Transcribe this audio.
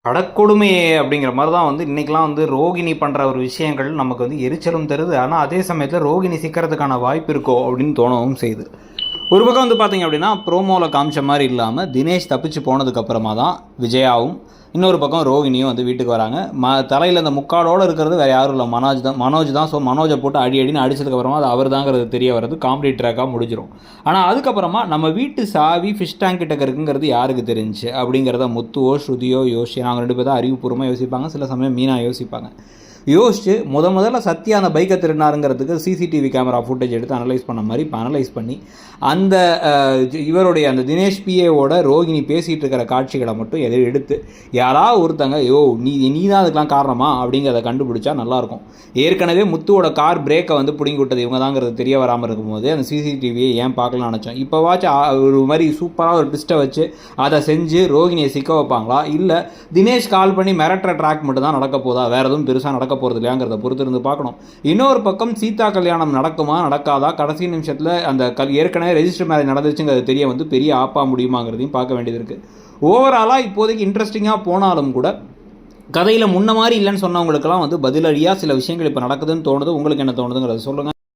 கடற்கொடுமையே அப்படிங்கிற மாதிரி தான் வந்து இன்றைக்கெலாம் வந்து ரோகிணி பண்ணுற ஒரு விஷயங்கள் நமக்கு வந்து எரிச்சலும் தருது. ஆனால் அதே சமயத்தில் ரோகிணி சிக்கிறதுக்கான வாய்ப்பு இருக்கோ அப்படின்னு தோணவும் செய்யுது. ஒரு பக்கம் வந்து பார்த்திங்க அப்படின்னா ப்ரோமோவில் காமிச்ச மாதிரி இல்லாமல் தினேஷ் தப்பிச்சு போனதுக்கப்புறமா தான் விஜயாவும் இன்னொரு பக்கம் ரோகிணியும் வந்து வீட்டுக்கு வராங்க. தலையில் அந்த முக்காடோடு இருக்கிறது வேறு யாரும் இல்லை, மனோஜ் தான். ஸோ மனோஜை போட்டு அடின்னு அடிச்சதுக்கப்புறமா அது அவர் தாங்கிறது தெரிய வர்றது காமெடி ட்ராக்காக முடிஞ்சிடும். ஆனால் அதுக்கப்புறமா நம்ம வீட்டு சாவி ஃபிஷ் டேங்க் கிட்ட இருக்குங்கிறது யாருக்கு தெரிஞ்சு அப்படிங்கிறத முத்துவோ ஸ்ருதியோ யோசிச்சு நாங்கள் 2 பேர் தான் அறிவுபூர்வமாக யோசிப்பாங்க. சில சமயம் மீனா யோசிப்பாங்க. யோசிச்சு முதல்ல சத்யா அந்த பைக்கை திருடினாருங்கிறதுக்கு சிசிடிவி கேமரா ஃபுட்டேஜ் எடுத்து அனலைஸ் பண்ண மாதிரி இப்போ அனலைஸ் பண்ணி அந்த இவருடைய அந்த தினேஷ் பிஏவோட ரோகிணி பேசிகிட்டு இருக்கிற காட்சிகளை மட்டும் எடுத்து யாராவது ஒருத்தங்க நீ தான் அதுக்கெலாம் காரணமா அப்படிங்கிறத கண்டுபிடிச்சா நல்லாயிருக்கும். ஏற்கனவே முத்துவோட கார் பிரேக்கை வந்து பிடிங்கி விட்டது இவங்க தாங்கிறது தெரிய வராமல் இருக்கும்போது அந்த சிசிடிவியை ஏன் பார்க்கலாம்னு நினச்சோம். இப்போ ஒரு மாதிரி சூப்பராக ஒரு ட்விஸ்ட்டை வச்சு அதை செஞ்சு ரோகிணியை சிக்க வைப்பாங்களா, இல்லை தினேஷ் கால் பண்ணி மிரட்டுற ட்ராக் மட்டும் தான் நடக்க போதா, வேறு எதுவும் பெருசாக நடக்க போகிறது இல்லையாங்கிறத பொறுத்து இருந்து பார்க்கணும். இன்னொரு பக்கம் சீதா கல்யாணம் நடக்குமா நடக்காதா, கடைசி நிமிஷத்தில் அந்த ஏற்கனவே ரெஜிஸ்டர் மேரேஜ் நடந்துச்சுங்கிறது தெரிய வந்து பெரிய ஆப்பா முடியுமாங்கிறதையும் பார்க்க வேண்டியது இருக்குது. ஓவராலாக இப்போதைக்கு இன்ட்ரெஸ்டிங்காக போனாலும் கூட கதையில் முன்ன மாதிரி இல்லைன்னு சொன்னவங்களுக்கெல்லாம் வந்து பதிலடியாக சில விஷயங்கள் இப்போ நடக்குதுன்னு தோணுது. உங்களுக்கு என்ன தோணுதுங்கிறத சொல்லுங்கள்.